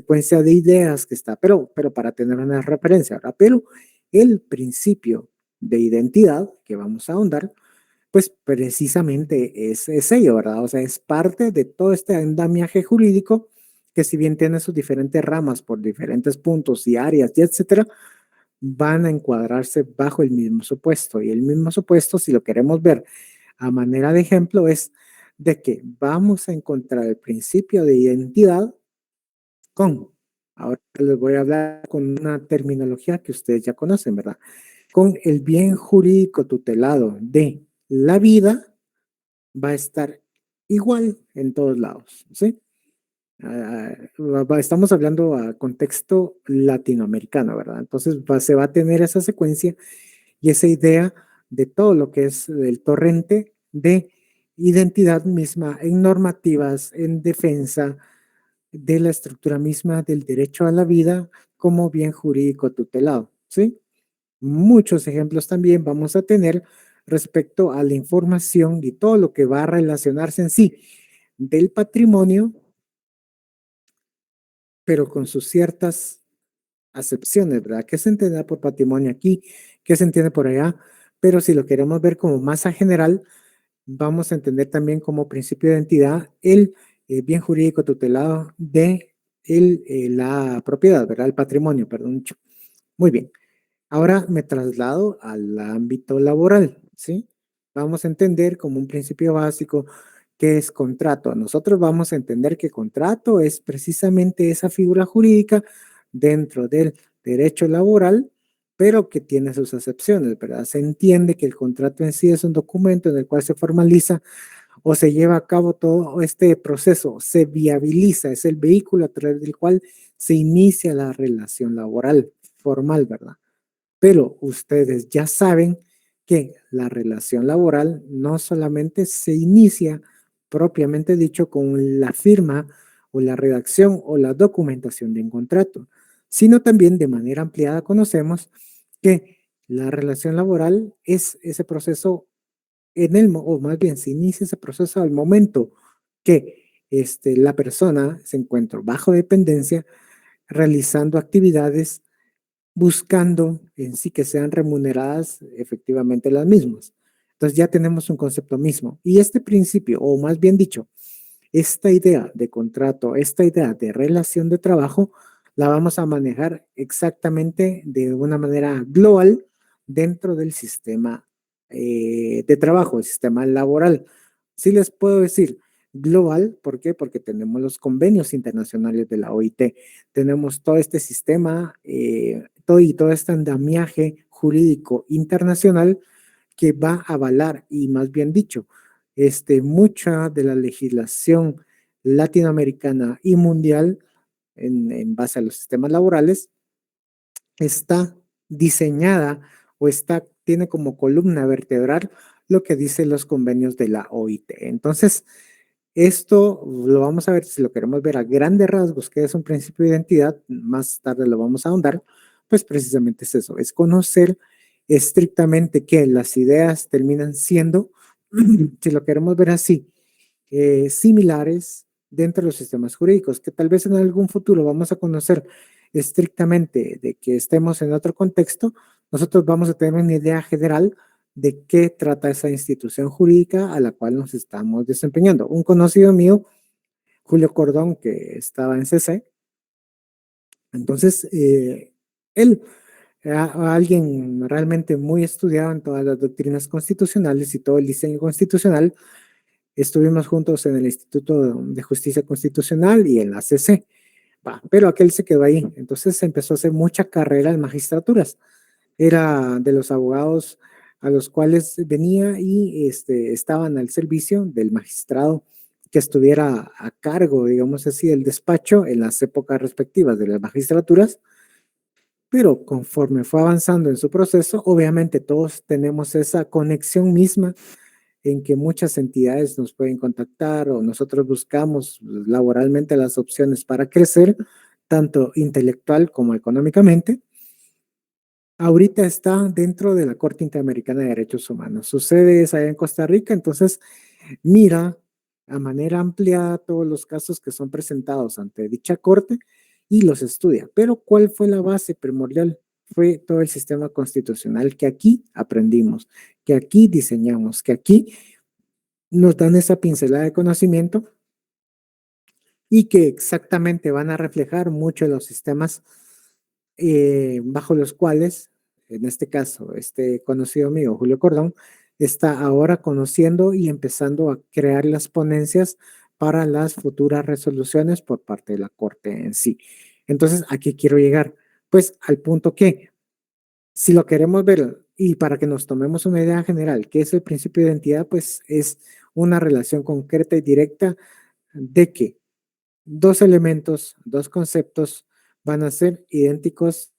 secuencia de ideas que está, pero para tener una referencia, ¿verdad? Pero el principio de identidad que vamos a ahondar, pues precisamente es ello, ¿verdad? O sea, es parte de todo este andamiaje jurídico que si bien tiene sus diferentes ramas por diferentes puntos y áreas y etcétera, van a encuadrarse bajo el mismo supuesto. Y el mismo supuesto, si lo queremos ver a manera de ejemplo, es de que vamos a encontrar el principio de identidad con, ahora les voy a hablar con una terminología que ustedes ya conocen, ¿verdad? Con el bien jurídico tutelado de la vida va a estar igual en todos lados, ¿sí? Estamos hablando a contexto latinoamericano, ¿verdad? Entonces se va a tener esa secuencia y esa idea de todo lo que es el torrente de identidad misma en normativas, en defensa de la estructura misma del derecho a la vida como bien jurídico tutelado, ¿sí? Muchos ejemplos también vamos a tener respecto a la información y todo lo que va a relacionarse en sí del patrimonio, pero con sus ciertas acepciones, ¿verdad? ¿Qué se entiende por patrimonio aquí? ¿Qué se entiende por allá? Pero si lo queremos ver como masa general, vamos a entender también como principio de identidad el bien jurídico tutelado de la propiedad, ¿verdad? El patrimonio, perdón. Muy bien. Ahora me traslado al ámbito laboral, ¿sí? Vamos a entender como un principio básico qué es contrato. Nosotros vamos a entender que contrato es precisamente esa figura jurídica dentro del derecho laboral, pero que tiene sus excepciones, ¿verdad? Se entiende que el contrato en sí es un documento en el cual se formaliza o se lleva a cabo todo este proceso, se viabiliza, es el vehículo a través del cual se inicia la relación laboral formal, ¿verdad? Pero ustedes ya saben que la relación laboral no solamente se inicia propiamente dicho con la firma o la redacción o la documentación de un contrato, sino también de manera ampliada conocemos que la relación laboral es ese proceso o más bien se inicia ese proceso al momento que la persona se encuentra bajo dependencia realizando actividades buscando en sí que sean remuneradas efectivamente las mismas. Entonces ya tenemos un concepto mismo. Y este principio, o más bien dicho, esta idea de contrato, esta idea de relación de trabajo, la vamos a manejar exactamente de una manera global dentro del sistema de trabajo, el sistema laboral. Sí les puedo decir global, ¿por qué? Porque tenemos los convenios internacionales de la OIT, tenemos todo este sistema, todo este andamiaje jurídico internacional que va a avalar, y más bien dicho, mucha de la legislación latinoamericana y mundial en base a los sistemas laborales está diseñada o tiene como columna vertebral lo que dicen los convenios de la OIT. Entonces, esto lo vamos a ver, si lo queremos ver a grandes rasgos, que es un principio de identidad, más tarde lo vamos a ahondar, pues precisamente es eso, es conocer estrictamente que las ideas terminan siendo, si lo queremos ver así, similares dentro de los sistemas jurídicos, que tal vez en algún futuro vamos a conocer estrictamente de que estemos en otro contexto, nosotros vamos a tener una idea general de qué trata esa institución jurídica a la cual nos estamos desempeñando. Un conocido mío, Julio Cordón, que estaba en CC, entonces él alguien realmente muy estudiado en todas las doctrinas constitucionales y todo el diseño constitucional. Estuvimos juntos en el Instituto de Justicia Constitucional y en la CC, pero aquel se quedó ahí. Entonces se empezó a hacer mucha carrera en magistraturas. Era de los abogados a los cuales venía y estaban al servicio del magistrado que estuviera a cargo, digamos así, del despacho en las épocas respectivas de las magistraturas. Pero conforme fue avanzando en su proceso, obviamente todos tenemos esa conexión misma en que muchas entidades nos pueden contactar o nosotros buscamos laboralmente las opciones para crecer, tanto intelectual como económicamente. Ahorita está dentro de la Corte Interamericana de Derechos Humanos. Su sede es allá en Costa Rica, entonces mira a manera ampliada todos los casos que son presentados ante dicha corte y los estudia. Pero ¿cuál fue la base primordial? Fue todo el sistema constitucional que aquí aprendimos, que aquí diseñamos, que aquí nos dan esa pincelada de conocimiento y que exactamente van a reflejar mucho de los sistemas bajo los cuales, en este caso, este conocido amigo Julio Cordón, está ahora conociendo y empezando a crear las ponencias para las futuras resoluciones por parte de la Corte en sí. Entonces, ¿a qué quiero llegar? Pues al punto que, si lo queremos ver y para que nos tomemos una idea general, ¿qué es el principio de identidad? Pues es una relación concreta y directa de que dos elementos, dos conceptos van a ser idénticos,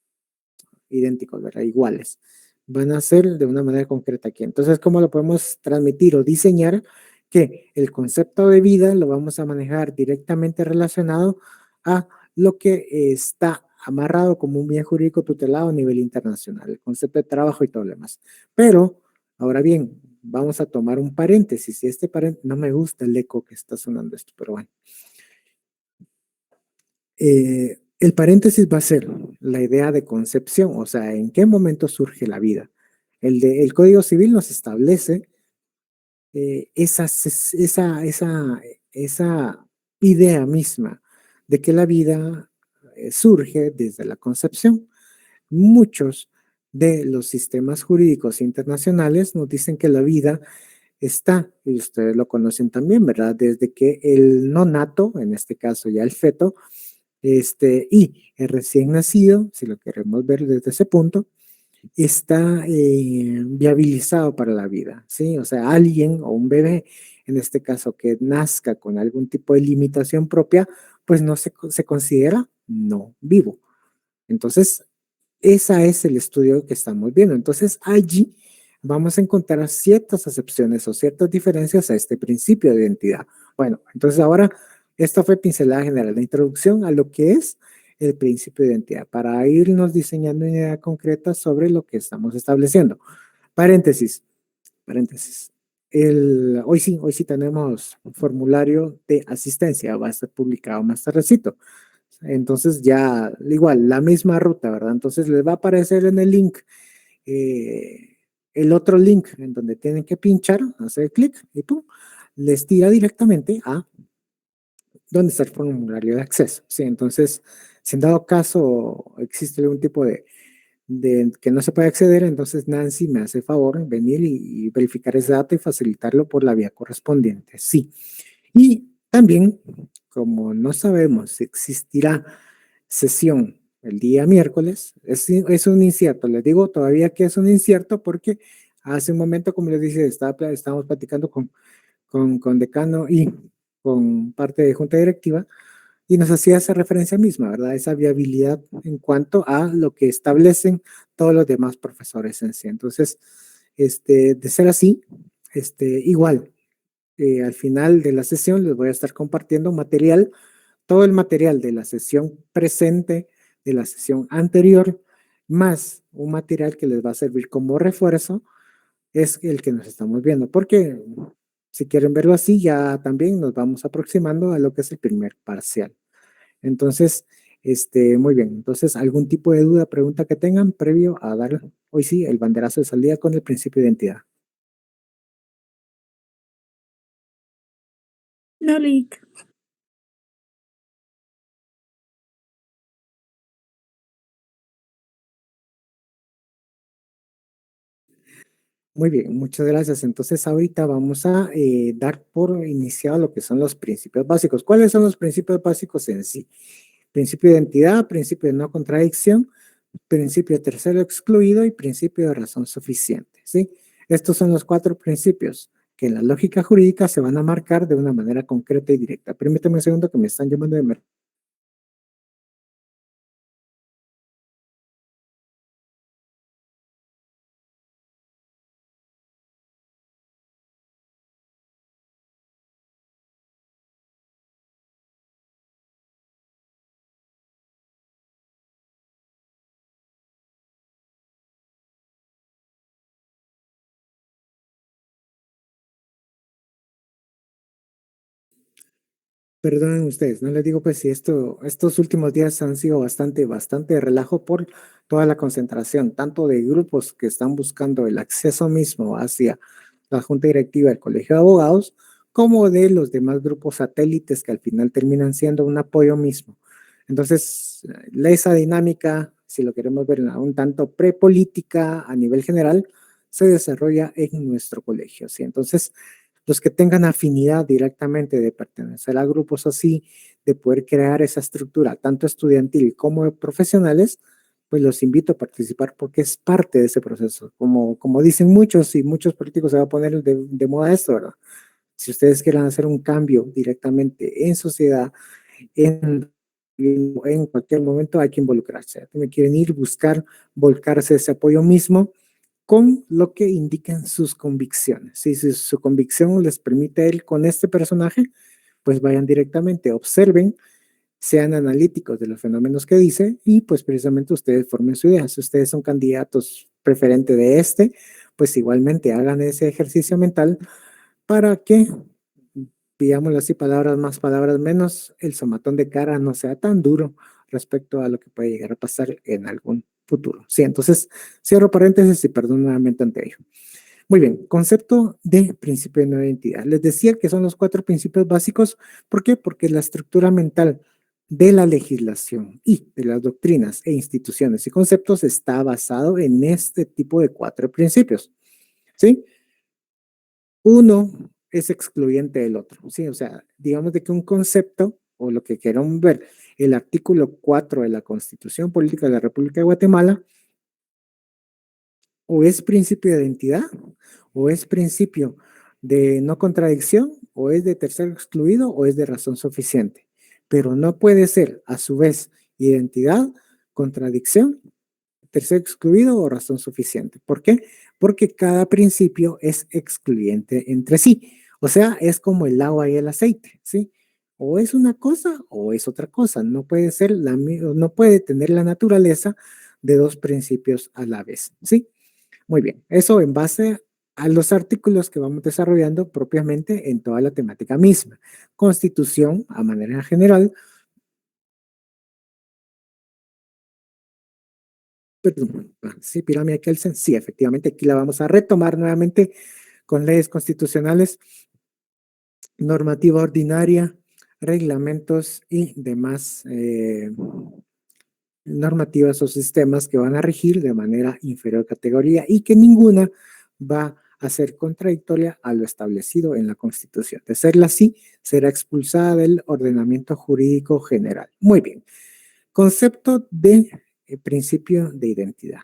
¿verdad? Iguales. Van a ser de una manera concreta aquí. Entonces, ¿cómo lo podemos transmitir o diseñar? Que el concepto de vida lo vamos a manejar directamente relacionado a lo que está amarrado como un bien jurídico tutelado a nivel internacional, el concepto de trabajo y todo lo demás. Pero, ahora bien, vamos a tomar un paréntesis. Y este paréntesis, no me gusta el eco que está sonando esto, pero bueno. El paréntesis va a ser la idea de concepción, o sea, en qué momento surge la vida. El Código Civil nos establece esa idea misma de que la vida surge desde la concepción. Muchos de los sistemas jurídicos internacionales nos dicen que la vida está, y ustedes lo conocen también, ¿verdad? Desde que el no nato, en este caso ya el feto, y el recién nacido, si lo queremos ver desde ese punto, está viabilizado para la vida, ¿sí? O sea, alguien o un bebé, en este caso, que nazca con algún tipo de limitación propia, pues no se considera no vivo. Entonces, ese es el estudio que estamos viendo. Entonces, allí vamos a encontrar ciertas excepciones o ciertas diferencias a este principio de identidad. Bueno, entonces ahora, esta fue pincelada general, la introducción a lo que es el principio de identidad, para irnos diseñando una idea concreta sobre lo que estamos estableciendo. Paréntesis, paréntesis. Hoy sí tenemos un formulario de asistencia, va a estar publicado más tardecito. Entonces ya, igual, la misma ruta, ¿verdad? Entonces les va a aparecer en el link el otro link en donde tienen que pinchar, hacer clic y pum, les tira directamente a donde está el formulario de acceso. Sí, entonces, si en dado caso existe algún tipo de que no se puede acceder, entonces Nancy me hace favor venir y verificar ese dato y facilitarlo por la vía correspondiente. Sí. Y también, como no sabemos si existirá sesión el día miércoles, es un incierto. Les digo todavía que es un incierto porque hace un momento, como les dije, estábamos platicando con decano y con parte de junta directiva y nos hacía esa referencia misma, ¿verdad? Esa viabilidad en cuanto a lo que establecen todos los demás profesores en sí. Entonces, de ser así, igual, al final de la sesión les voy a estar compartiendo material, todo el material de la sesión presente, de la sesión anterior, más un material que les va a servir como refuerzo, es el que nos estamos viendo, porque si quieren verlo así, ya también nos vamos aproximando a lo que es el primer parcial. Entonces, muy bien. Entonces, ¿algún tipo de duda, pregunta que tengan previo a dar hoy sí el banderazo de salida con el principio de identidad? No, Lick. Muy bien, muchas gracias. Entonces, ahorita vamos a dar por iniciado lo que son los principios básicos. ¿Cuáles son los principios básicos en sí? Principio de identidad, principio de no contradicción, principio de tercero excluido y principio de razón suficiente, ¿sí? Estos son los cuatro principios que en la lógica jurídica se van a marcar de una manera concreta y directa. Permíteme un segundo que me están llamando de emergencia. Perdonen ustedes, no les digo pues si estos últimos días han sido bastante relajo por toda la concentración, tanto de grupos que están buscando el acceso mismo hacia la junta directiva del Colegio de Abogados, como de los demás grupos satélites que al final terminan siendo un apoyo mismo. Entonces, esa dinámica, si lo queremos ver un tanto prepolítica a nivel general, se desarrolla en nuestro colegio, ¿sí? Entonces, los que tengan afinidad directamente de pertenecer a grupos así, de poder crear esa estructura, tanto estudiantil como de profesionales, pues los invito a participar porque es parte de ese proceso. Como dicen muchos y muchos políticos se va a poner de moda esto, ¿verdad? Si ustedes quieren hacer un cambio directamente en sociedad, en, en cualquier momento hay que involucrarse. Me quieren ir, buscar, volcarse ese apoyo mismo con lo que indican sus convicciones. Si su convicción les permite ir con este personaje, pues vayan directamente, observen, sean analíticos de los fenómenos que dice y pues precisamente ustedes formen su idea. Si ustedes son candidatos preferentes de este, pues igualmente hagan ese ejercicio mental para que, digámoslo así, palabras más, palabras menos, el somatón de cara no sea tan duro respecto a lo que puede llegar a pasar en algún futuro. Sí, entonces cierro paréntesis y perdón nuevamente ante ello. Muy bien, concepto de principio de nueva identidad. Les decía que son los 4 principios básicos. ¿Por qué? Porque la estructura mental de la legislación y de las doctrinas e instituciones y conceptos está basado en este tipo de 4 principios. ¿Sí? Uno es excluyente del otro, ¿sí? O sea, digamos de que un concepto, o lo que queramos ver, el artículo 4 de la Constitución Política de la República de Guatemala, o es principio de identidad, o es principio de no contradicción, o es de tercero excluido, o es de razón suficiente. Pero no puede ser, a su vez, identidad, contradicción, tercer excluido o razón suficiente. ¿Por qué? Porque cada principio es excluyente entre sí. O sea, es como el agua y el aceite, ¿sí? O es una cosa o es otra cosa. No puede ser no puede tener la naturaleza de dos principios a la vez, ¿sí? Muy bien. Eso en base a los artículos que vamos desarrollando propiamente en toda la temática misma. Constitución, a manera general, perdón, sí, pirámide Kelsen, sí, efectivamente, aquí la vamos a retomar nuevamente con leyes constitucionales, normativa ordinaria, reglamentos y demás normativas o sistemas que van a regir de manera inferior categoría y que ninguna va a ser contradictoria a lo establecido en la Constitución. De serla así, será expulsada del ordenamiento jurídico general. Muy bien. Concepto de principio de identidad.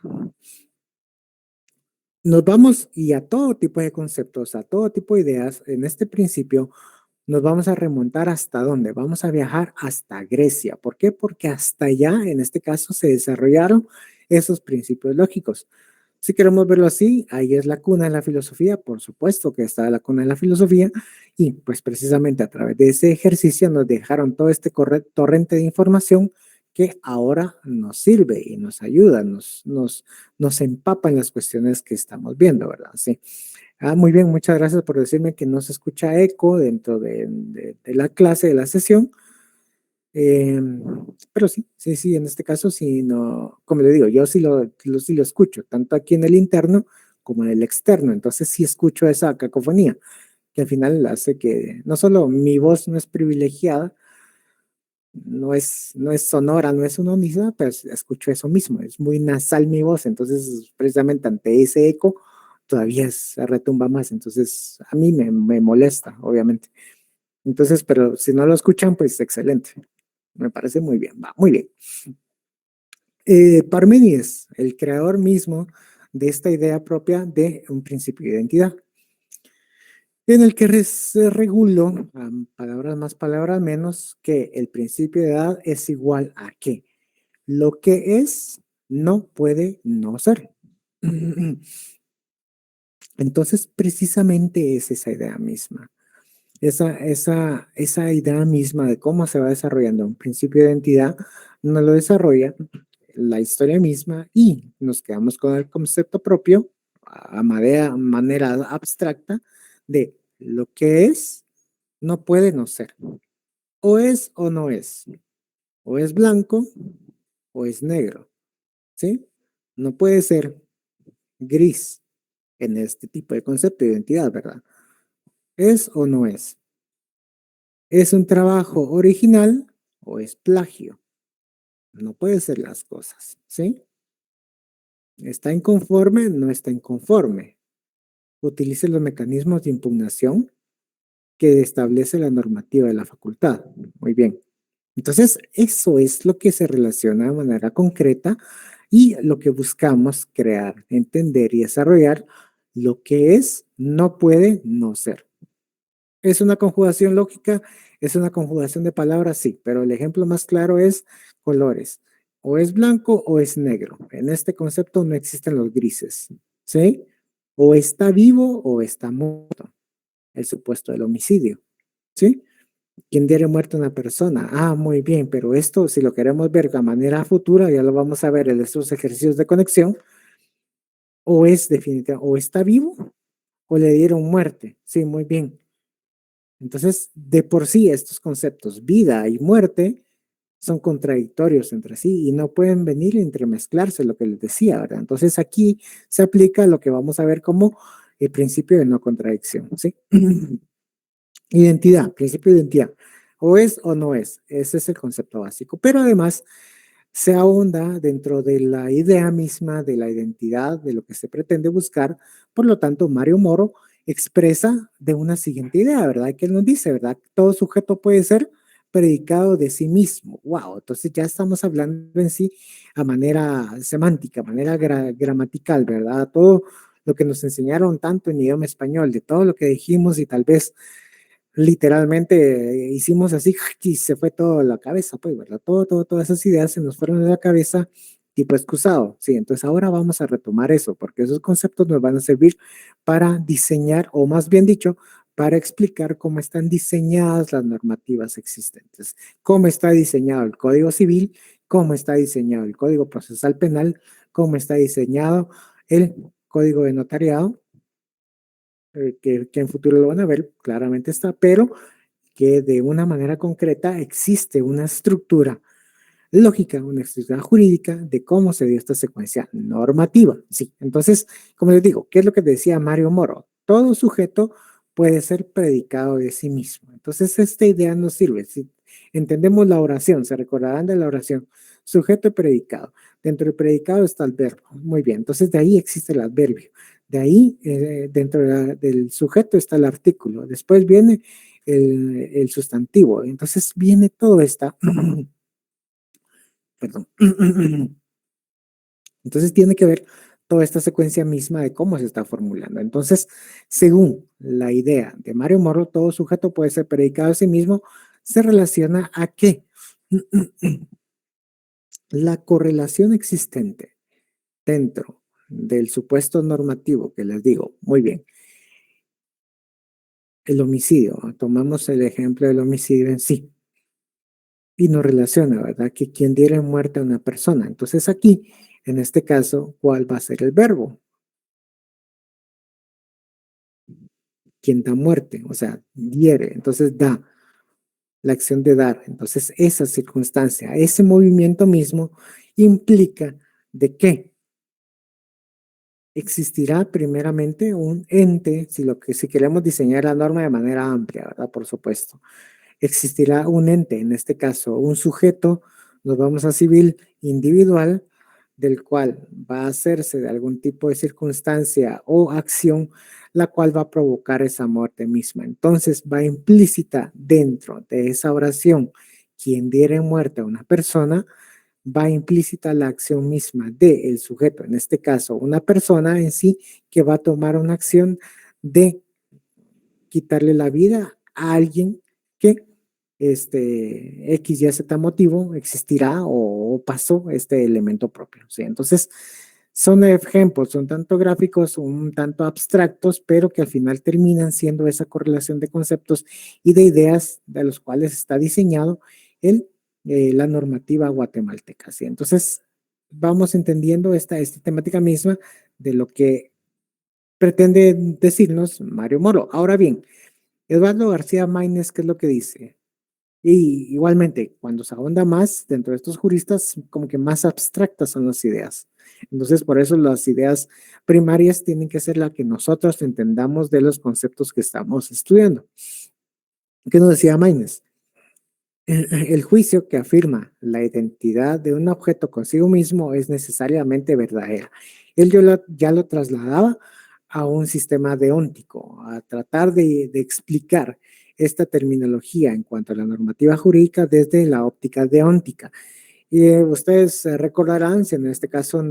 Nos vamos y a todo tipo de conceptos, a todo tipo de ideas, en este principio nos vamos a remontar hasta dónde? Vamos a viajar hasta Grecia. ¿Por qué? Porque hasta allá, en este caso, se desarrollaron esos principios lógicos. Si queremos verlo así, ahí es la cuna de la filosofía, por supuesto que está la cuna de la filosofía, y pues precisamente a través de ese ejercicio nos dejaron todo este torrente de información que ahora nos sirve y nos ayuda, nos empapa en las cuestiones que estamos viendo, ¿verdad? Sí. Ah, muy bien, muchas gracias por decirme que no se escucha eco dentro de la clase, de la sesión. Eh, pero sí, en este caso sí, no, como le digo, yo sí lo escucho, tanto aquí en el interno como en el externo, entonces sí escucho esa cacofonía, que al final hace que no solo mi voz no es privilegiada, no es sonora, no es unísona, pero escucho eso mismo, es muy nasal mi voz, entonces precisamente ante ese eco todavía se retumba más, entonces a mí me molesta, obviamente. Entonces, pero si no lo escuchan, pues excelente, me parece muy bien, va, muy bien. Parménides, el creador mismo de esta idea propia de un principio de identidad, en el que se reguló, palabras más, palabras menos, que el principio de edad es igual a que lo que es no puede no ser. Entonces, precisamente es esa idea misma. Esa idea misma de cómo se va desarrollando un principio de identidad, no lo desarrolla la historia misma y nos quedamos con el concepto propio a manera abstracta de lo que es no puede no ser o es o no es, o es blanco o es negro, ¿sí? No puede ser gris en este tipo de concepto de identidad, ¿verdad? ¿Es o no es? ¿Es un trabajo original o es plagio? No puede ser las cosas, ¿sí? ¿Está inconforme? No está inconforme. Utilice los mecanismos de impugnación que establece la normativa de la facultad. Muy bien. Entonces, eso es lo que se relaciona de manera concreta y lo que buscamos crear, entender y desarrollar lo que es, no puede no ser. ¿Es una conjugación lógica? ¿Es una conjugación de palabras? Sí, pero el ejemplo más claro es colores. O es blanco o es negro. En este concepto no existen los grises, ¿sí? O está vivo o está muerto. El supuesto del homicidio, ¿sí? ¿Quién diera muerto a una persona? Ah, muy bien, pero esto, si lo queremos ver de manera futura, ya lo vamos a ver en estos ejercicios de conexión, o es definitiva, o está vivo o le dieron muerte. Sí, muy bien. Entonces, de por sí, estos conceptos, vida y muerte, son contradictorios entre sí y no pueden venir y entremezclarse, lo que les decía, ¿verdad? Entonces, aquí se aplica lo que vamos a ver como el principio de no contradicción, ¿sí? Identidad, principio de identidad. O es o no es. Ese es el concepto básico. Pero además se ahonda dentro de la idea misma de la identidad, de lo que se pretende buscar. Por lo tanto, Mario Moro expresa de una siguiente idea, ¿verdad? Que él nos dice, ¿verdad? Todo sujeto puede ser predicado de sí mismo. Wow, entonces ya estamos hablando en sí a manera semántica, a manera gramatical, ¿verdad? Todo lo que nos enseñaron tanto en idioma español, de todo lo que dijimos y tal vez literalmente hicimos así y se fue todo a la cabeza, pues, ¿verdad? Todas esas ideas se nos fueron de la cabeza tipo excusado, sí, entonces ahora vamos a retomar eso, porque esos conceptos nos van a servir para diseñar, o más bien dicho, para explicar cómo están diseñadas las normativas existentes, cómo está diseñado el Código Civil, cómo está diseñado el Código Procesal Penal, cómo está diseñado el Código de Notariado, que en futuro lo van a ver, claramente está, pero que de una manera concreta existe una estructura lógica, una estructura jurídica de cómo se dio esta secuencia normativa. Sí, entonces, como les digo, ¿qué es lo que decía Mario Moro? Todo sujeto puede ser predicado de sí mismo. Entonces, esta idea nos sirve. Si entendemos la oración, se recordarán de la oración, sujeto y predicado. Dentro del predicado está el verbo. Muy bien, entonces de ahí existe el adverbio. De ahí, dentro del sujeto está el artículo. Después viene el sustantivo. Entonces viene todo esta, perdón. Entonces tiene que ver toda esta secuencia misma de cómo se está formulando. Entonces, según la idea de Mario Moro, todo sujeto puede ser predicado a sí mismo, se relaciona a que la correlación existente dentro del supuesto normativo que les digo, muy bien, el homicidio, tomamos el ejemplo del homicidio en sí, y nos relaciona, ¿verdad? Que quien diera muerte a una persona. Entonces aquí, en este caso, ¿cuál va a ser el verbo? Quien da muerte, o sea, diere, entonces da, la acción de dar. Entonces esa circunstancia, ese movimiento mismo implica de que existirá primeramente un ente, si queremos diseñar la norma de manera amplia, ¿verdad? Por supuesto. Existirá un ente, en este caso un sujeto, nos vamos a civil individual, del cual va a hacerse de algún tipo de circunstancia o acción, la cual va a provocar esa muerte misma. Entonces va implícita dentro de esa oración, quien diere muerte a una persona, va implícita la acción misma del sujeto, en este caso una persona en sí, que va a tomar una acción de quitarle la vida a alguien que X, Y, Z motivo existirá o pasó este elemento propio. ¿Sí? Entonces, son ejemplos, son tanto gráficos, un tanto abstractos, pero que al final terminan siendo esa correlación de conceptos y de ideas de los cuales está diseñado el, la normativa guatemalteca. ¿Sí? Entonces, vamos entendiendo esta temática misma de lo que pretende decirnos Mario Moro. Ahora bien, Eduardo García Maínez, ¿qué es lo que dice? Y igualmente, cuando se ahonda más dentro de estos juristas, como que más abstractas son las ideas. Entonces, por eso las ideas primarias tienen que ser las que nosotros entendamos de los conceptos que estamos estudiando. ¿Qué nos decía Maynes? El juicio que afirma la identidad de un objeto consigo mismo es necesariamente verdadera. Él ya lo trasladaba a un sistema deóntico, a tratar de explicar esta terminología en cuanto a la normativa jurídica desde la óptica deóntica. Y ustedes recordarán, si en este caso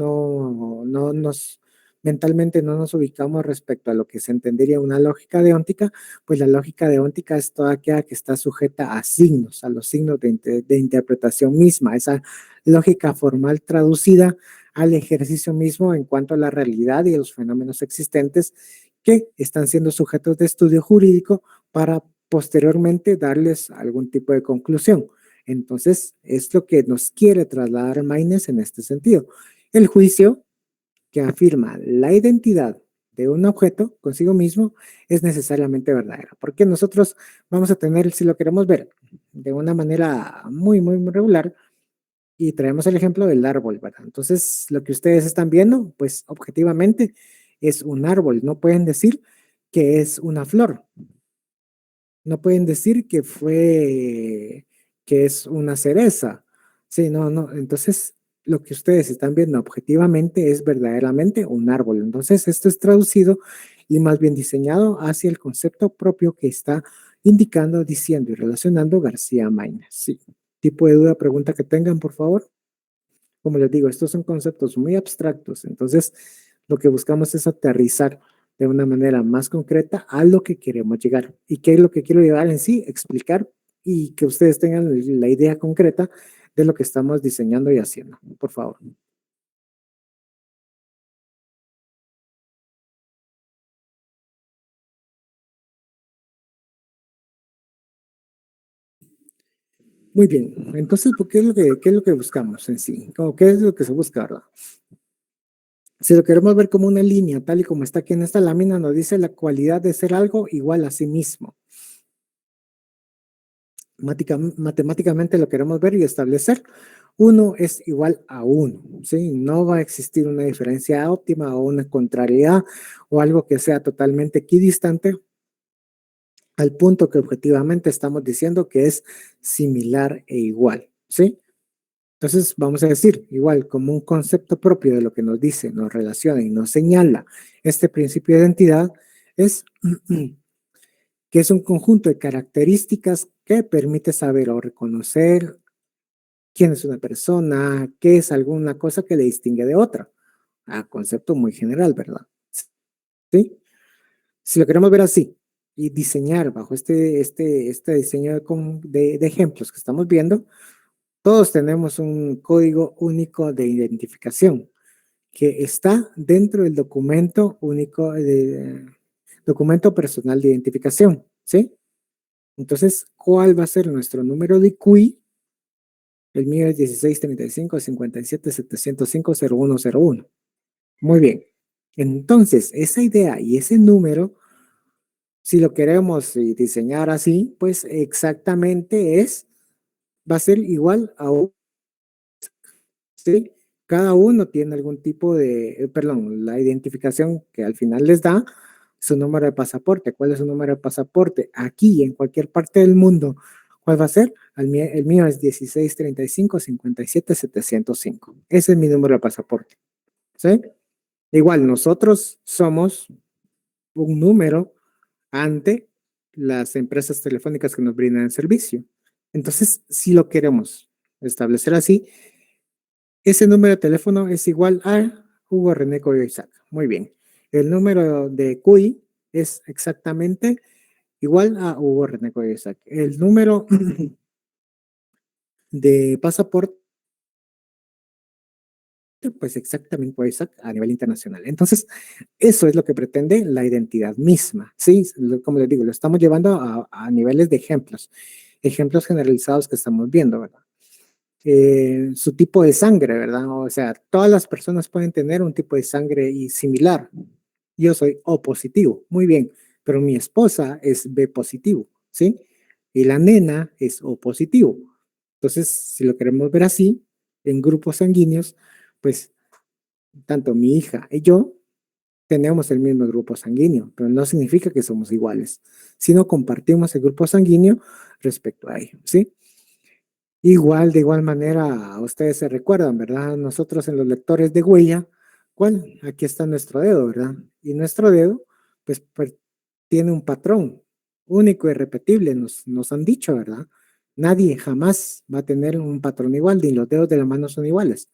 mentalmente no nos ubicamos respecto a lo que se entendería una lógica deóntica, pues la lógica deóntica es toda aquella que está sujeta a signos, a los signos de interpretación misma, esa lógica formal traducida al ejercicio mismo en cuanto a la realidad y a los fenómenos existentes que están siendo sujetos de estudio jurídico para posteriormente darles algún tipo de conclusión. Entonces, es lo que nos quiere trasladar Maynes en este sentido. El juicio que afirma la identidad de un objeto consigo mismo es necesariamente verdadera, porque nosotros vamos a tener, si lo queremos ver de una manera muy regular, y traemos el ejemplo del árbol, ¿verdad? Entonces, lo que ustedes están viendo, pues objetivamente es un árbol, no pueden decir que es una flor, no pueden decir que es una cereza. Sí, no. Entonces, lo que ustedes están viendo objetivamente es verdaderamente un árbol. Entonces, esto es traducido y más bien diseñado hacia el concepto propio que está indicando, diciendo y relacionando García Maynes. Sí. Tipo de duda, pregunta que tengan, por favor. Como les digo, estos son conceptos muy abstractos, entonces lo que buscamos es aterrizar de una manera más concreta a lo que queremos llegar. ¿Y qué es lo que quiero llegar en sí? Explicar y que ustedes tengan la idea concreta de lo que estamos diseñando y haciendo, por favor. Muy bien, entonces, ¿qué es lo que buscamos en sí? ¿Qué es lo que se busca, verdad? Si lo queremos ver como una línea, tal y como está aquí en esta lámina, nos dice la cualidad de ser algo igual a sí mismo. Matemáticamente lo queremos ver y establecer. Uno es igual a uno, ¿sí? No va a existir una diferencia óptima o una contrariedad o algo que sea totalmente equidistante al punto que objetivamente estamos diciendo que es similar e igual, ¿sí? Entonces vamos a decir, igual como un concepto propio de lo que nos dice, nos relaciona y nos señala este principio de identidad es que es un conjunto de características que permite saber o reconocer quién es una persona, qué es alguna cosa que le distingue de otra. Concepto muy general, ¿verdad? ¿Sí? Si lo queremos ver así y diseñar bajo este diseño de ejemplos que estamos viendo, todos tenemos un código único de identificación que está dentro del documento único documento personal de identificación, ¿sí? Entonces, ¿cuál va a ser nuestro número de QI? El mío es 1635-57-705-0101. Muy bien. Entonces, esa idea y ese número, si lo queremos diseñar así, pues exactamente va a ser igual a un, ¿sí? Cada uno tiene algún tipo perdón, la identificación que al final les da su número de pasaporte. ¿Cuál es su número de pasaporte? Aquí, en cualquier parte del mundo. ¿Cuál va a ser? El mío es 1635-57-705. Ese es mi número de pasaporte. ¿Sí? Igual, nosotros somos un número ante las empresas telefónicas que nos brindan el servicio. Entonces, si lo queremos establecer así, ese número de teléfono es igual a Hugo René Coyo Isaac. Muy bien. El número de CUI es exactamente igual a Hugo René Coyo Isaac. El número de pasaporte, pues exactamente Coyo Isaac a nivel internacional. Entonces, eso es lo que pretende la identidad misma. Sí, como les digo, lo estamos llevando a niveles de ejemplos generalizados que estamos viendo, ¿verdad? Su tipo de sangre, ¿verdad? O sea, todas las personas pueden tener un tipo de sangre y similar. Yo soy O positivo, muy bien, pero mi esposa es B positivo, ¿sí? y la nena es O positivo. Entonces, si lo queremos ver así, en grupos sanguíneos, pues tanto mi hija y yo tenemos el mismo grupo sanguíneo, pero no significa que somos iguales, sino compartimos el grupo sanguíneo respecto a ello, ¿sí? Igual, de igual manera, ustedes se recuerdan, ¿verdad? Nosotros en los lectores de huella, ¿cuál? Aquí está nuestro dedo, ¿verdad? Y nuestro dedo, pues tiene un patrón único y repetible, nos han dicho, ¿verdad? Nadie jamás va a tener un patrón igual, ni los dedos de la mano son iguales,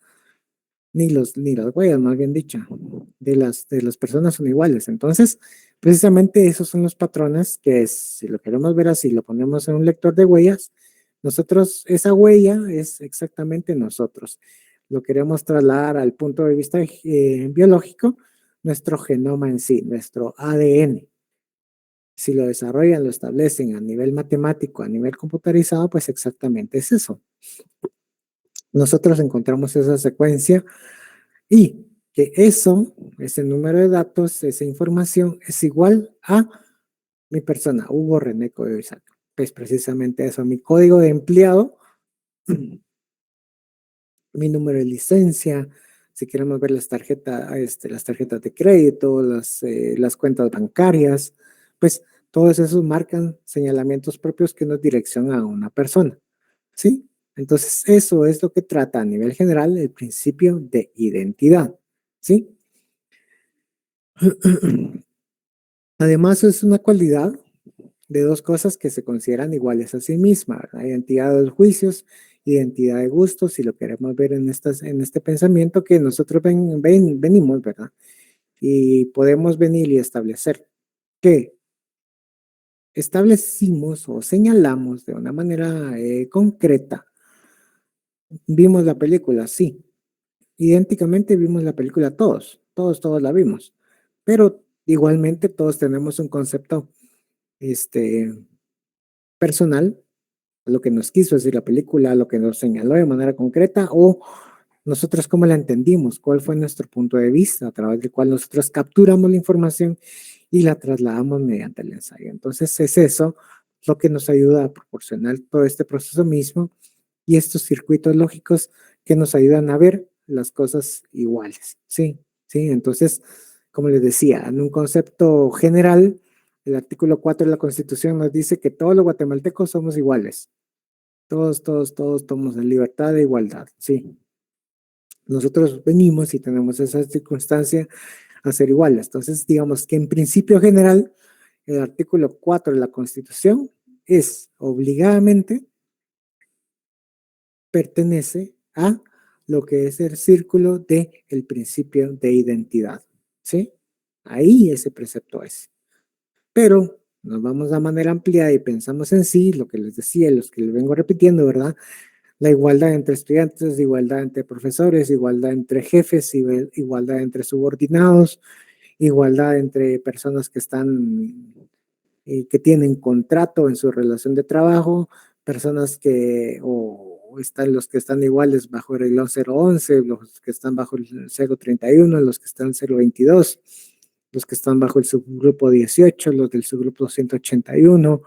ni las huellas, más bien dicho, de las personas son iguales. Entonces, precisamente esos son los patrones que si lo queremos ver así, lo ponemos en un lector de huellas, nosotros, esa huella es exactamente nosotros. Lo queremos trasladar al punto de vista biológico, nuestro genoma en sí, nuestro ADN. Si lo desarrollan, lo establecen a nivel matemático, a nivel computarizado, pues exactamente es eso. Nosotros encontramos esa secuencia y que eso, ese número de datos, esa información es igual a mi persona, Hugo René Código Isaac. Pues precisamente eso, mi código de empleado, mi número de licencia, si queremos ver las tarjetas de crédito, las cuentas bancarias, pues todos esos marcan señalamientos propios que nos direccionan a una persona, ¿sí? Entonces, eso es lo que trata a nivel general el principio de identidad, ¿sí? Además, es una cualidad de dos cosas que se consideran iguales a sí misma, ¿verdad? Identidad de los juicios, identidad de gustos, si lo queremos ver en este pensamiento que nosotros venimos, ¿verdad? Y podemos venir y establecer que establecimos o señalamos de una manera concreta. Vimos la película, sí. Idénticamente vimos la película todos la vimos. Pero igualmente todos tenemos un concepto este, personal, lo que nos quiso decir la película, lo que nos señaló de manera concreta o nosotros cómo la entendimos, cuál fue nuestro punto de vista a través del cual nosotros capturamos la información y la trasladamos mediante el ensayo. Entonces es eso lo que nos ayuda a proporcionar todo este proceso mismo y estos circuitos lógicos que nos ayudan a ver las cosas iguales. Sí, sí, entonces, como les decía, en un concepto general, el artículo 4 de la Constitución nos dice que todos los guatemaltecos somos iguales. Todos estamos en libertad e igualdad. Sí, nosotros venimos y tenemos esa circunstancia a ser iguales. Entonces, digamos que en principio general, el artículo 4 de la Constitución es obligadamente pertenece a lo que es el círculo del principio de identidad. ¿Sí? Ahí ese precepto es. Pero nos vamos a manera ampliada y pensamos en sí, lo que les decía, los que les vengo repitiendo, ¿verdad? La igualdad entre estudiantes, igualdad entre profesores, igualdad entre jefes, igualdad entre subordinados, igualdad entre personas que están, que tienen contrato en su relación de trabajo, personas o están los que están iguales bajo el reglón 011, los que están bajo el 031, los que están 022, los que están bajo el subgrupo 18, los del subgrupo 181,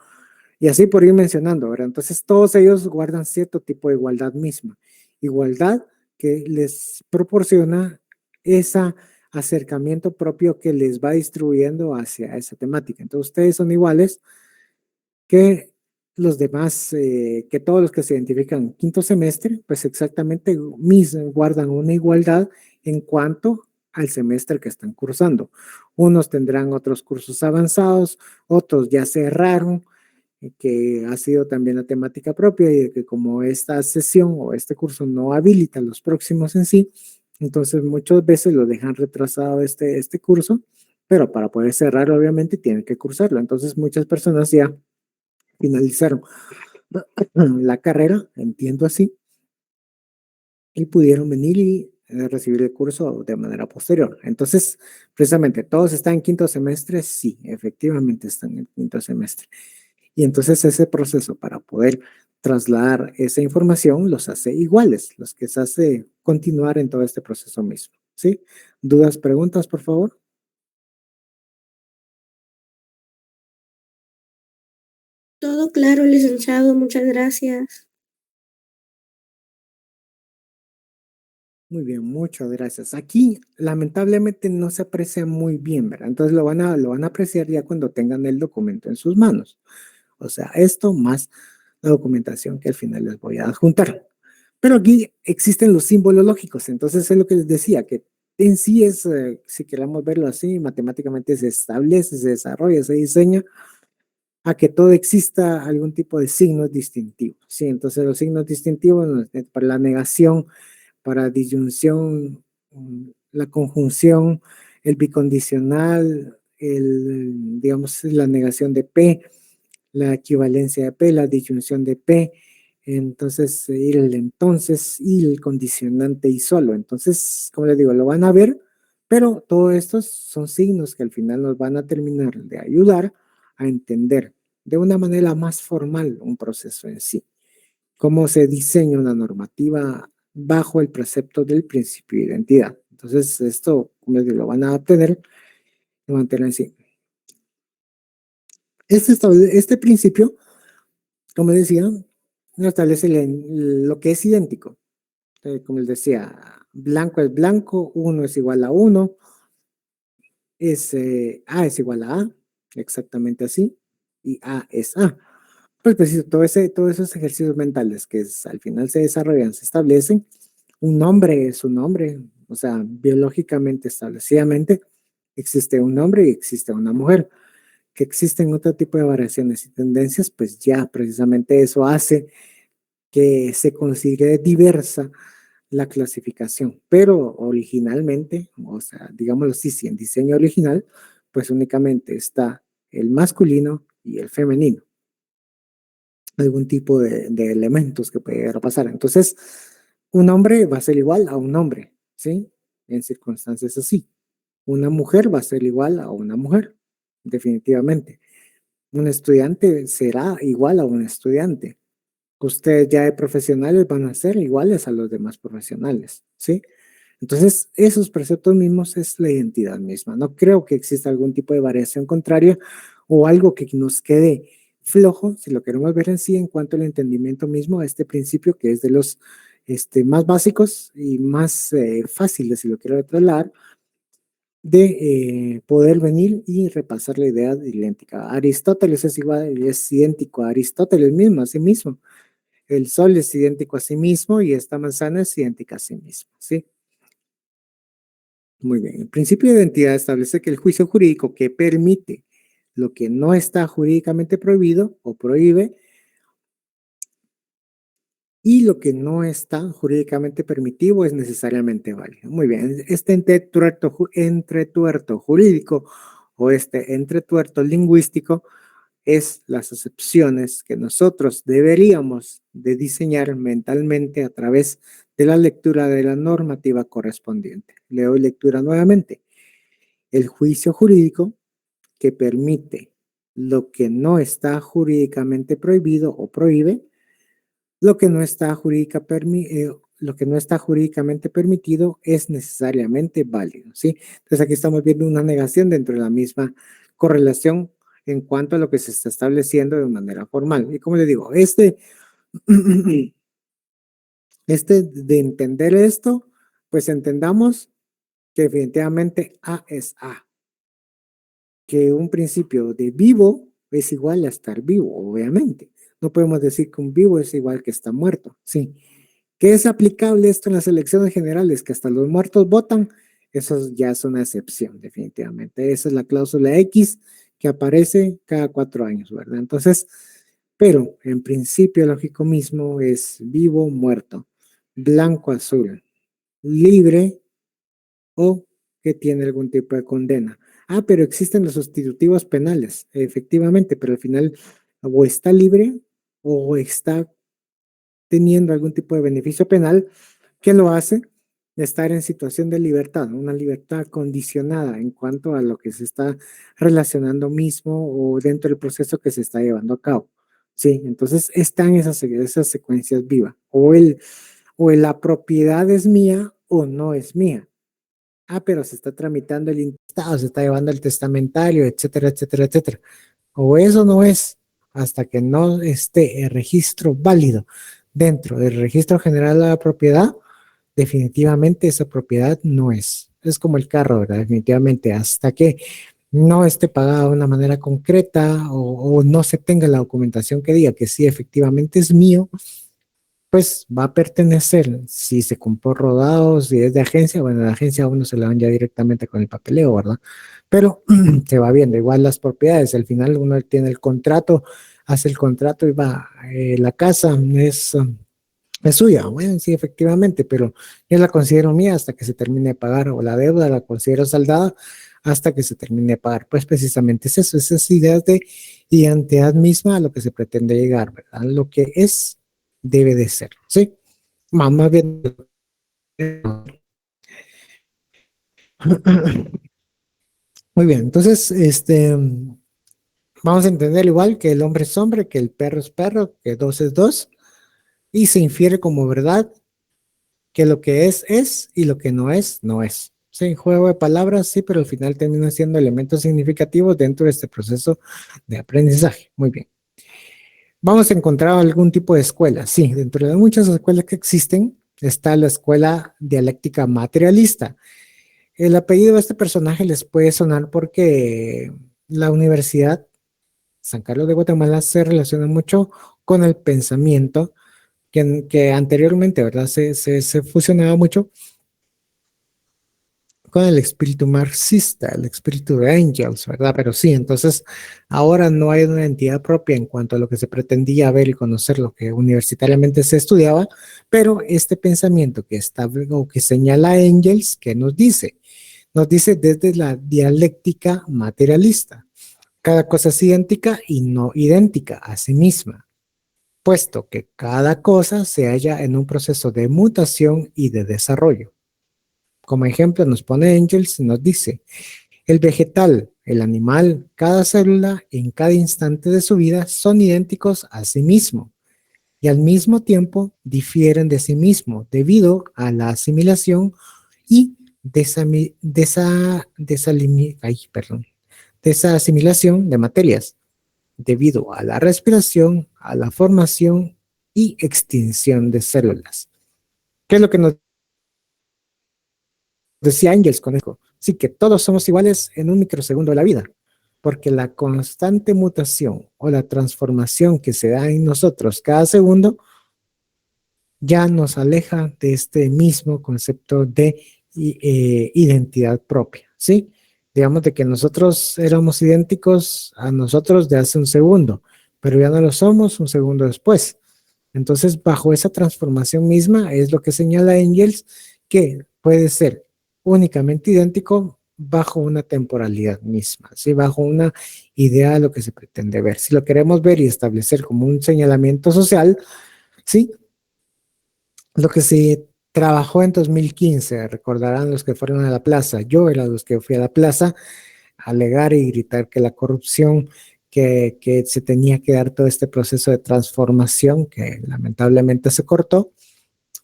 y así por ir mencionando, ¿verdad? Entonces todos ellos guardan cierto tipo de igualdad misma, igualdad que les proporciona ese acercamiento propio que les va distribuyendo hacia esa temática. Entonces ustedes son iguales que los demás, que todos los que se identifican en quinto semestre, pues exactamente guardan una igualdad en cuanto al semestre que están cursando. Unos tendrán otros cursos avanzados, otros ya cerraron, que ha sido también la temática propia y de que como esta sesión o este curso no habilita los próximos en sí, entonces muchas veces lo dejan retrasado este curso, pero para poder cerrar obviamente tienen que cursarlo. Entonces muchas personas ya finalizaron la carrera, entiendo así, y pudieron venir y recibir el curso de manera posterior. Entonces, precisamente, ¿todos están en quinto semestre? Sí, efectivamente están en quinto semestre. Y entonces ese proceso para poder trasladar esa información los hace iguales, los que se hace continuar en todo este proceso mismo. ¿Sí? ¿Dudas, preguntas, por favor? Todo claro, licenciado, muchas gracias. Muy bien, muchas gracias. Aquí, lamentablemente, no se aprecia muy bien, ¿verdad? Entonces lo van a apreciar ya cuando tengan el documento en sus manos. O sea, esto más la documentación que al final les voy a adjuntar. Pero aquí existen los símbolos lógicos, entonces es lo que les decía, que en sí es, si queremos verlo así, matemáticamente se establece, se desarrolla, se diseña a que todo exista algún tipo de signos distintivos. Sí, entonces los signos distintivos para la negación, para disyunción, la conjunción, el bicondicional, digamos, la negación de P, la equivalencia de P, la disyunción de P, entonces el entonces y el condicionante y solo. Entonces, como les digo, lo van a ver, pero todos estos son signos que al final nos van a terminar de ayudar a entender de una manera más formal un proceso en sí. Cómo se diseña una normativa bajo el precepto del principio de identidad. Entonces, esto, como les digo, lo van a obtener, lo van a tener así. Este principio, como decía, no establece lo que es idéntico. Como les decía, blanco es blanco, 1 es igual a 1, A es igual a A, exactamente así, y A es A. Pues todos esos ejercicios mentales que al final se desarrollan, se establecen, un nombre es un nombre, o sea, biológicamente, establecidamente, existe un hombre y existe una mujer. Que existen otro tipo de variaciones y tendencias, pues ya precisamente eso hace que se considere diversa la clasificación, pero originalmente, o sea, digámoslo así, si en diseño original, pues únicamente está el masculino y el femenino, algún tipo de elementos que puede llegar a pasar. Entonces, un hombre va a ser igual a un hombre, ¿sí? En circunstancias así. Una mujer va a ser igual a una mujer, definitivamente. Un estudiante será igual a un estudiante. Ustedes ya de profesionales van a ser iguales a los demás profesionales, ¿sí? Entonces, esos preceptos mismos es la identidad misma. No creo que exista algún tipo de variación contraria o algo que nos quede flojo, si lo queremos ver en sí, en cuanto al entendimiento mismo a este principio que es de los más básicos y más fáciles, si lo quiero trasladar, de poder venir y repasar la idea idéntica. Aristóteles es igual, es idéntico a Aristóteles mismo, a sí mismo. El sol es idéntico a sí mismo y esta manzana es idéntica a sí misma, ¿sí? Muy bien. El principio de identidad establece que el juicio jurídico que permite lo que no está jurídicamente prohibido o prohíbe y lo que no está jurídicamente permitido es necesariamente válido. Muy bien. Este entretuerto jurídico o este entretuerto lingüístico es las acepciones que nosotros deberíamos de diseñar mentalmente a través de la lectura de la normativa correspondiente. Le doy lectura nuevamente. El juicio jurídico que permite lo que no está jurídicamente prohibido o prohíbe, lo que no está lo que no está jurídicamente permitido es necesariamente válido, ¿sí? Entonces aquí estamos viendo una negación dentro de la misma correlación en cuanto a lo que se está estableciendo de manera formal. Y como le digo, de entender esto, pues entendamos que definitivamente A es A, que un principio de vivo es igual a estar vivo, obviamente. No podemos decir que un vivo es igual que está muerto, sí. ¿Qué es aplicable esto en las elecciones generales? Que hasta los muertos votan, eso ya es una excepción, definitivamente. Esa es la cláusula X que aparece cada 4 años, ¿verdad? Entonces, pero en principio lógico mismo es vivo, muerto, blanco, azul, libre o que tiene algún tipo de condena. Ah, pero existen los sustitutivos penales, efectivamente, pero al final o está libre o está teniendo algún tipo de beneficio penal que lo hace estar en situación de libertad, una libertad condicionada en cuanto a lo que se está relacionando mismo o dentro del proceso que se está llevando a cabo. Sí, entonces están esas secuencias vivas. La propiedad es mía o no es mía. Ah, pero se está tramitando el intestado, se está llevando el testamentario, etcétera, etcétera, etcétera. O eso no es. hasta que no esté el registro válido dentro del registro general de la propiedad, definitivamente esa propiedad no es. Es como el carro, ¿verdad? Definitivamente, hasta que no esté pagada de una manera concreta o no se tenga la documentación que diga que sí, efectivamente es mío, pues va a pertenecer. Si se compró rodado, si es de agencia, bueno, de agencia a uno se le van ya directamente con el papeleo, ¿verdad? Pero se va viendo, igual las propiedades, al final uno tiene el contrato, hace el contrato y va, la casa es suya, bueno, sí, efectivamente, pero yo la considero mía hasta que se termine de pagar, o la deuda la considero saldada hasta que se termine de pagar. Pues precisamente es eso, esas ideas de identidad misma a lo que se pretende llegar, ¿verdad? Lo que es, debe de ser, ¿sí? Más bien, muy bien, entonces, vamos a entender igual que el hombre es hombre, que el perro es perro, que dos es dos, y se infiere como verdad que lo que es y lo que no es, no es. Sí, juego de palabras, sí, pero al final terminan siendo elementos significativos dentro de este proceso de aprendizaje. Muy bien. Vamos a encontrar algún tipo de escuela. Sí, dentro de muchas escuelas que existen está la escuela dialéctica materialista. El apellido de este personaje les puede sonar porque la Universidad San Carlos de Guatemala se relaciona mucho con el pensamiento que anteriormente, ¿verdad? Se fusionaba mucho con el espíritu marxista, el espíritu de Engels, ¿verdad? Pero sí, entonces ahora no hay una entidad propia en cuanto a lo que se pretendía ver y conocer, lo que universitariamente se estudiaba, pero este pensamiento que está o que señala Engels, ¿qué nos dice? Nos dice desde la dialéctica materialista. Cada cosa es idéntica y no idéntica a sí misma, puesto que cada cosa se halla en un proceso de mutación y de desarrollo. Como ejemplo nos pone Engels, nos dice, el vegetal, el animal, cada célula en cada instante de su vida son idénticos a sí mismo y al mismo tiempo difieren de sí mismo debido a la asimilación y desa asimilación de materias, debido a la respiración, a la formación y extinción de células. ¿Qué es lo que nos decía Engels con esto? Sí, que todos somos iguales en un microsegundo de la vida, porque la constante mutación o la transformación que se da en nosotros cada segundo ya nos aleja de este mismo concepto de identidad propia, ¿sí? Digamos de que nosotros éramos idénticos a nosotros de hace un segundo, pero ya no lo somos un segundo después. Entonces, bajo esa transformación misma es lo que señala Engels, que puede ser únicamente idéntico bajo una temporalidad misma, ¿sí? Bajo una idea de lo que se pretende ver. Si lo queremos ver y establecer como un señalamiento social, ¿sí? Lo que se trabajó en 2015, recordarán los que fueron a la plaza, yo era los que fui a la plaza a alegar y gritar que la corrupción, que se tenía que dar todo este proceso de transformación que lamentablemente se cortó,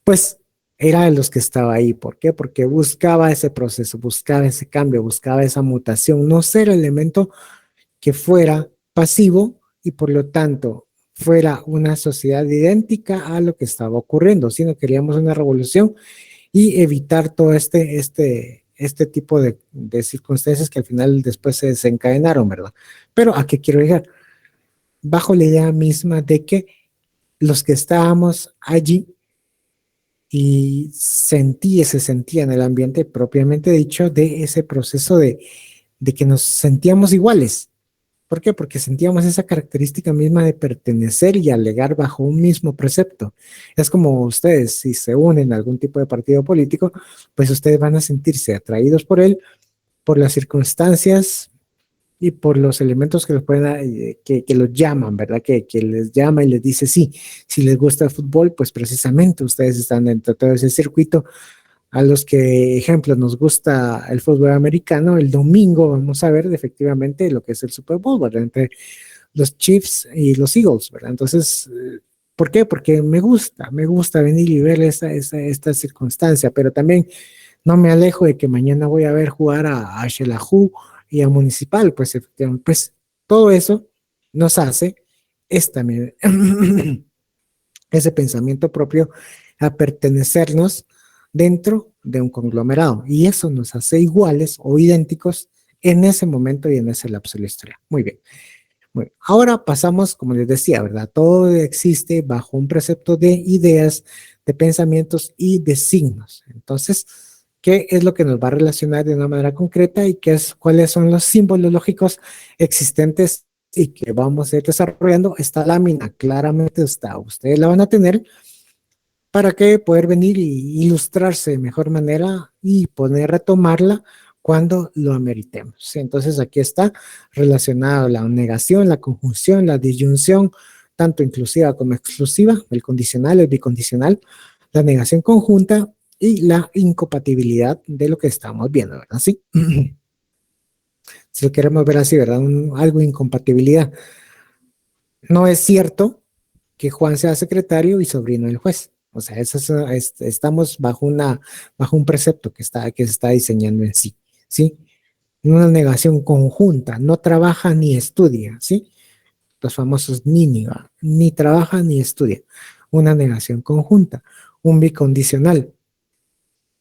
pues era de los que estaba ahí. ¿Por qué? Porque buscaba ese proceso, buscaba ese cambio, buscaba esa mutación, no ser el elemento que fuera pasivo y por lo tanto fuera una sociedad idéntica a lo que estaba ocurriendo, sino queríamos una revolución y evitar todo este tipo de circunstancias que al final después se desencadenaron, ¿verdad? Pero ¿a qué quiero llegar? Bajo la idea misma de que los que estábamos allí y se sentía en el ambiente propiamente dicho de ese proceso de que nos sentíamos iguales. ¿Por qué? Porque sentíamos esa característica misma de pertenecer y alegar bajo un mismo precepto. Es como ustedes, si se unen a algún tipo de partido político, pues ustedes van a sentirse atraídos por él, por las circunstancias y por los elementos que los pueden, que los llaman, ¿verdad? Que les llama y les dice, sí, si les gusta el fútbol, pues precisamente ustedes están dentro de todo ese circuito. A los que, ejemplo, nos gusta el fútbol americano, el domingo vamos a ver efectivamente lo que es el Super Bowl, ¿verdad? Entre los Chiefs y los Eagles, ¿verdad? Entonces, ¿por qué? Porque me gusta venir y ver esta circunstancia, pero también no me alejo de que mañana voy a ver jugar a Xelajú y a Municipal, pues efectivamente, pues todo eso nos hace ese pensamiento propio a pertenecernos dentro de un conglomerado. Y eso nos hace iguales o idénticos en ese momento y en ese lapso de la historia. Muy bien. Bueno, ahora pasamos, como les decía, ¿verdad? Todo existe bajo un precepto de ideas, de pensamientos y de signos. Entonces, ¿qué es lo que nos va a relacionar de una manera concreta y cuáles son los símbolos lógicos existentes y que vamos a ir desarrollando? Esta lámina claramente está, ustedes la van a tener para que poder venir y ilustrarse de mejor manera y poder retomarla cuando lo ameritemos. Entonces aquí está relacionado la negación, la conjunción, la disyunción, tanto inclusiva como exclusiva, el condicional, el bicondicional, la negación conjunta y la incompatibilidad de lo que estamos viendo, ¿verdad? Sí. Si lo queremos ver así, ¿verdad? Algo de incompatibilidad. No es cierto que Juan sea secretario y sobrino del juez. O sea, estamos bajo un precepto que se está diseñando en sí, ¿sí? Una negación conjunta, no trabaja ni estudia, ¿sí? Los famosos ni trabaja ni estudia. Una negación conjunta, un bicondicional.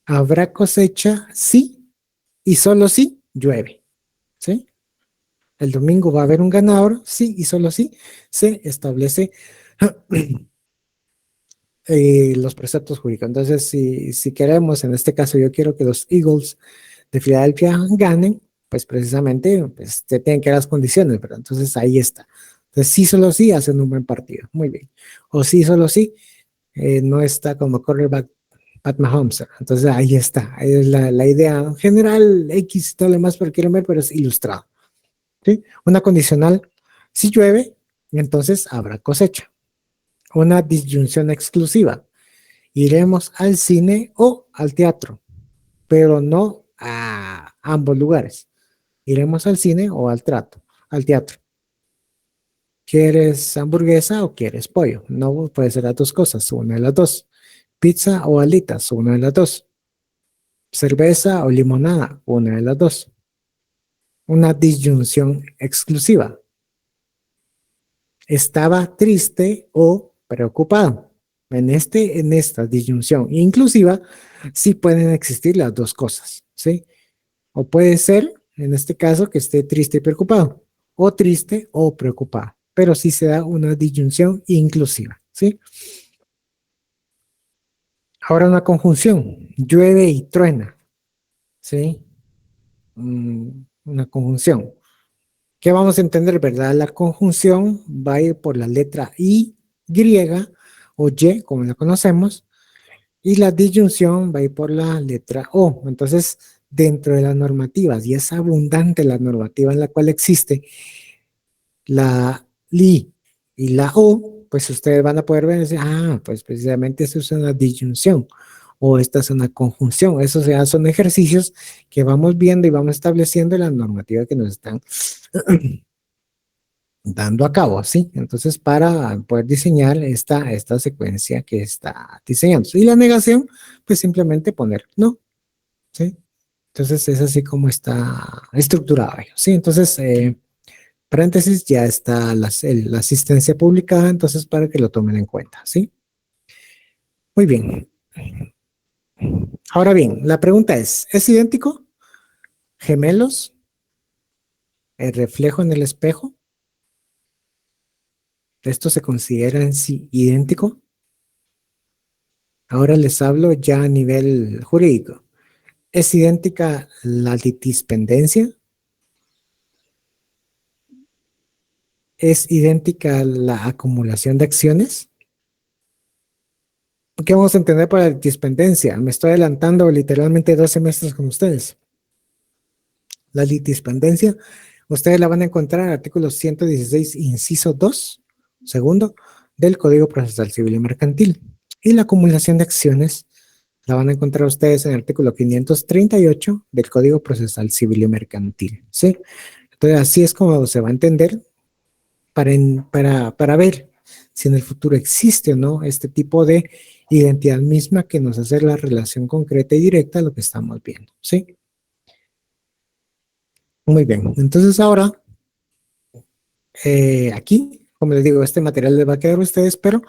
Habrá cosecha, sí, y solo si llueve, ¿sí? El domingo va a haber un ganador, sí, y solo si se establece los preceptos jurídicos. Entonces, si queremos, en este caso yo quiero que los Eagles de Filadelfia ganen, pues precisamente pues, te tienen que dar las condiciones, ¿verdad? Entonces ahí está. Entonces, sí, solo sí hacen un buen partido. Muy bien. O sí, solo sí, no está como quarterback Pat Mahomes. Entonces ahí está. Ahí es la idea general, X y todo lo demás, pero quiero ver, pero es ilustrado. ¿Sí? Una condicional, si llueve, entonces habrá cosecha. Una disyunción exclusiva, iremos al cine o al teatro, pero no a ambos lugares. Iremos al cine o al teatro. ¿Quieres hamburguesa o quieres pollo? No puede ser las dos cosas, una de las dos. Pizza o alitas, una de las dos. Cerveza o limonada, una de las dos. Una disyunción exclusiva. Estaba triste o preocupado. En esta disyunción inclusiva, sí pueden existir las dos cosas, ¿sí? O puede ser, en este caso, que esté triste y preocupado, o triste o preocupado, pero sí se da una disyunción inclusiva, ¿sí? Ahora una conjunción, llueve y truena, ¿sí? Una conjunción. ¿Qué vamos a entender, verdad? La conjunción va a ir por la letra I, griega, o Y, como la conocemos, y la disyunción va a ir por la letra O. Entonces, dentro de las normativas, y es abundante la normativa en la cual existe la li y la O, pues ustedes van a poder ver y decir, pues precisamente eso es una disyunción o esta es una conjunción. Eso sea, son ejercicios que vamos viendo y vamos estableciendo en la normativa que nos están dando a cabo, ¿sí? Entonces, para poder diseñar esta secuencia que está diseñando. Y la negación, pues simplemente poner no, ¿sí? Entonces, es así como está estructurado, ¿sí? Entonces, paréntesis, ya está la asistencia publicada, entonces para que lo tomen en cuenta, ¿sí? Muy bien. Ahora bien, la pregunta es idéntico? ¿Gemelos? ¿El reflejo en el espejo? ¿Esto se considera en sí idéntico? Ahora les hablo ya a nivel jurídico. ¿Es idéntica la litispendencia? ¿Es idéntica la acumulación de acciones? ¿Qué vamos a entender por la litispendencia? Me estoy adelantando literalmente 2 semestres con ustedes. La litispendencia, ustedes la van a encontrar en el artículo 116, inciso 2, segundo, del Código Procesal Civil y Mercantil. Y la acumulación de acciones la van a encontrar ustedes en el artículo 538 del Código Procesal Civil y Mercantil. ¿Sí? Entonces, así es como se va a entender para ver si en el futuro existe o no este tipo de identidad misma que nos hace la relación concreta y directa a lo que estamos viendo. ¿Sí? Muy bien. Entonces, ahora aquí como les digo, este material les va a quedar a ustedes, pero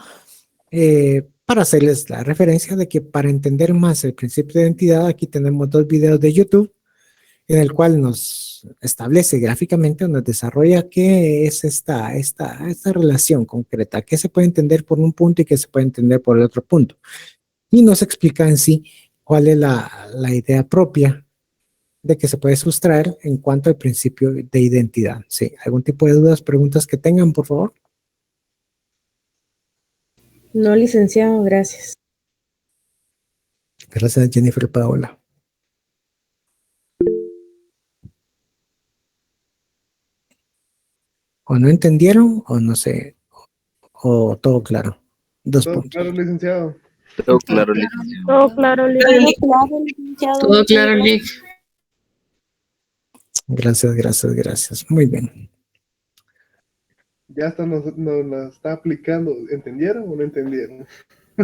para hacerles la referencia de que para entender más el principio de identidad, aquí tenemos 2 videos de YouTube en el cual nos establece gráficamente o nos desarrolla qué es esta relación concreta, qué se puede entender por un punto y qué se puede entender por el otro punto. Y nos explica en sí cuál es la idea propia de que se puede sustraer en cuanto al principio de identidad. ¿Sí? ¿Algún tipo de dudas, preguntas que tengan, por favor? No, licenciado, gracias. Gracias, Jennifer Paola. O no entendieron o no sé, o todo claro. 2 Todo puntos. claro, licenciado. Todo claro, licenciado. Todo claro, licenciado. Todo claro, Lic. Gracias, gracias, gracias. Muy bien. Ya hasta nos la está aplicando. ¿Entendieron o no entendieron?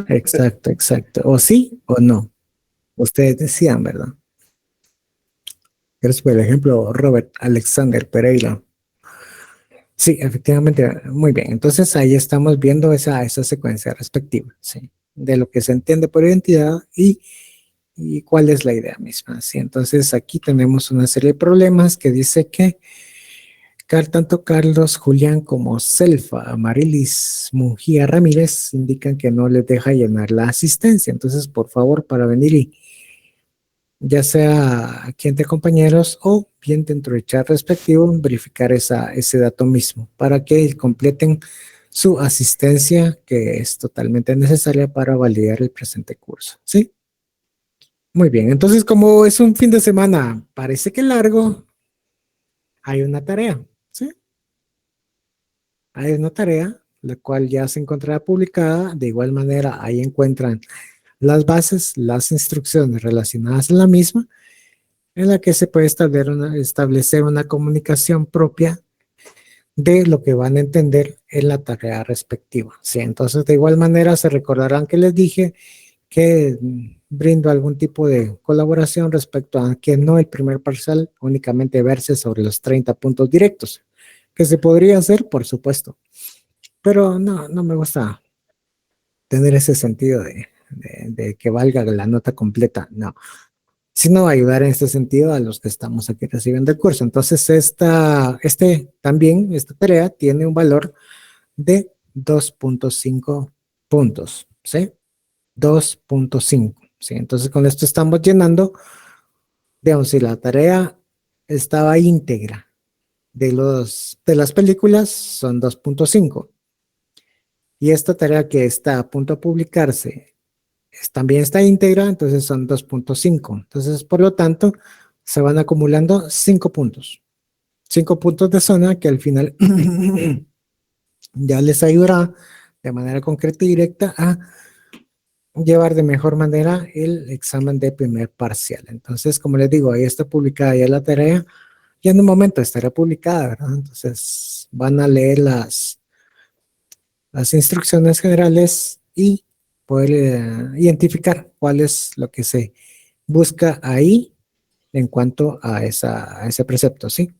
Exacto, exacto. O sí o no. Ustedes decían, ¿verdad? Gracias por el ejemplo, Robert Alexander Pereira. Sí, efectivamente, muy bien. Entonces ahí estamos viendo esa secuencia respectiva, ¿sí? De lo que se entiende por identidad y cuál es la idea misma, ¿sí? Entonces aquí tenemos una serie de problemas que dice que tanto Carlos, Julián como Selfa, Marilis, Mujía Ramírez indican que no les deja llenar la asistencia. Entonces, por favor, para venir y ya sea aquí entre compañeros o bien dentro del chat respectivo, verificar ese dato mismo para que completen su asistencia que es totalmente necesaria para validar el presente curso. ¿Sí? Muy bien, entonces como es un fin de semana, parece que largo, hay una tarea. ¿Sí? Hay una tarea, la cual ya se encontrará publicada. De igual manera, ahí encuentran las bases, las instrucciones relacionadas a la misma, en la que se puede establecer una comunicación propia de lo que van a entender en la tarea respectiva. Sí, entonces, de igual manera, se recordarán que les dije que brindo algún tipo de colaboración respecto a que no el primer parcial únicamente verse sobre los 30 puntos directos, que se podría hacer, por supuesto, pero no me gusta tener ese sentido de que valga la nota completa, no, sino ayudar en este sentido a los que estamos aquí recibiendo el curso. Entonces, esta tarea tiene un valor de 2.5 puntos, ¿sí? 2.5, ¿sí? Entonces, con esto estamos llenando, digamos, si la tarea estaba íntegra de las películas, son 2.5. Y esta tarea que está a punto de publicarse también está íntegra, entonces son 2.5. Entonces, por lo tanto, se van acumulando 5 puntos. 5 puntos de zona que al final ya les ayudará de manera concreta y directa a llevar de mejor manera el examen de primer parcial. Entonces, como les digo, ahí está publicada ya la tarea y en un momento estará publicada, ¿verdad? Entonces, van a leer las instrucciones generales y poder identificar cuál es lo que se busca ahí en cuanto a ese precepto, ¿sí?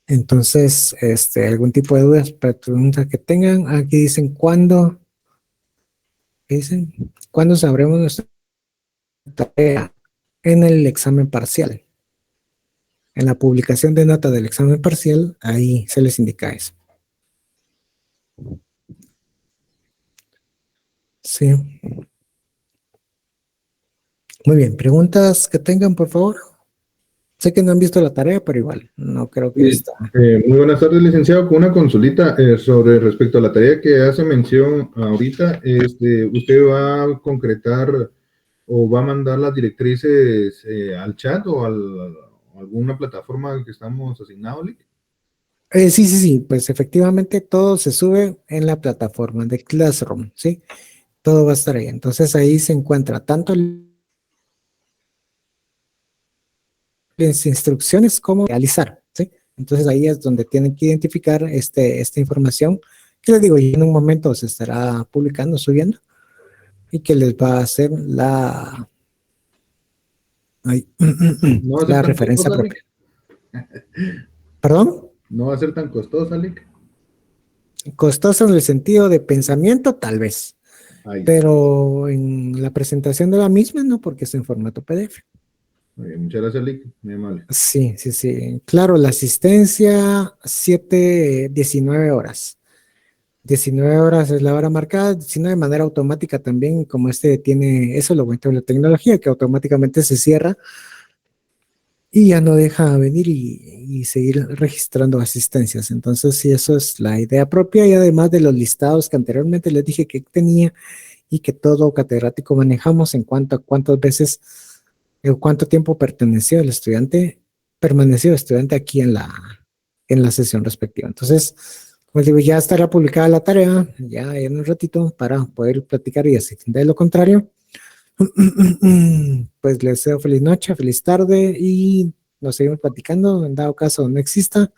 Entonces, algún tipo de dudas, preguntas que tengan, aquí dicen, ¿cuándo sabremos nuestra tarea en el examen parcial? En la publicación de nota del examen parcial, ahí se les indica eso. Sí. Muy bien, preguntas que tengan, por favor. Sé que no han visto la tarea, pero igual, no creo que Sí, muy buenas tardes, licenciado. Con una consulita sobre respecto a la tarea que hace mención ahorita, ¿usted va a concretar o va a mandar las directrices al chat o a alguna plataforma que estamos asignados, Lic? sí, pues efectivamente todo se sube en la plataforma de Classroom, ¿sí? Todo va a estar ahí. Entonces ahí se encuentra tanto las instrucciones como realizar, ¿sí? Entonces ahí es donde tienen que identificar esta información que les digo, y en un momento se estará publicando, subiendo, y que les va a hacer ay, No va a ser la tan referencia costosa, Lic. propia. ¿Perdón? No va a ser tan costosa, Lic. Costoso en el sentido de pensamiento, tal vez, Ahí está. pero en la presentación de la misma no, porque es en formato PDF. Muy bien, muchas gracias, Lick. Muy amable. Sí, sí, sí. Claro, la asistencia, 19 horas. 19 horas es la hora marcada, sino de manera automática también, como este tiene, eso lo bonito de la tecnología, que automáticamente se cierra y ya no deja venir y seguir registrando asistencias. Entonces, sí, eso es la idea propia y además de los listados que anteriormente les dije que tenía y que todo catedrático manejamos en cuanto a cuántas veces, cuánto tiempo permaneció el estudiante aquí en la sesión respectiva. Entonces, pues digo, ya estará publicada la tarea, ya en un ratito, para poder platicar y así. De lo contrario, pues les deseo feliz noche, feliz tarde y nos seguimos platicando. En dado caso no exista,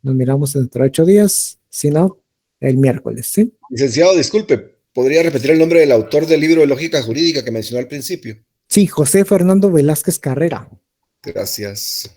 nos miramos dentro de 8 días, si no, el miércoles, ¿sí? Licenciado, disculpe, ¿podría repetir el nombre del autor del libro de lógica jurídica que mencionó al principio? Sí, José Fernando Velázquez Carrera. Gracias.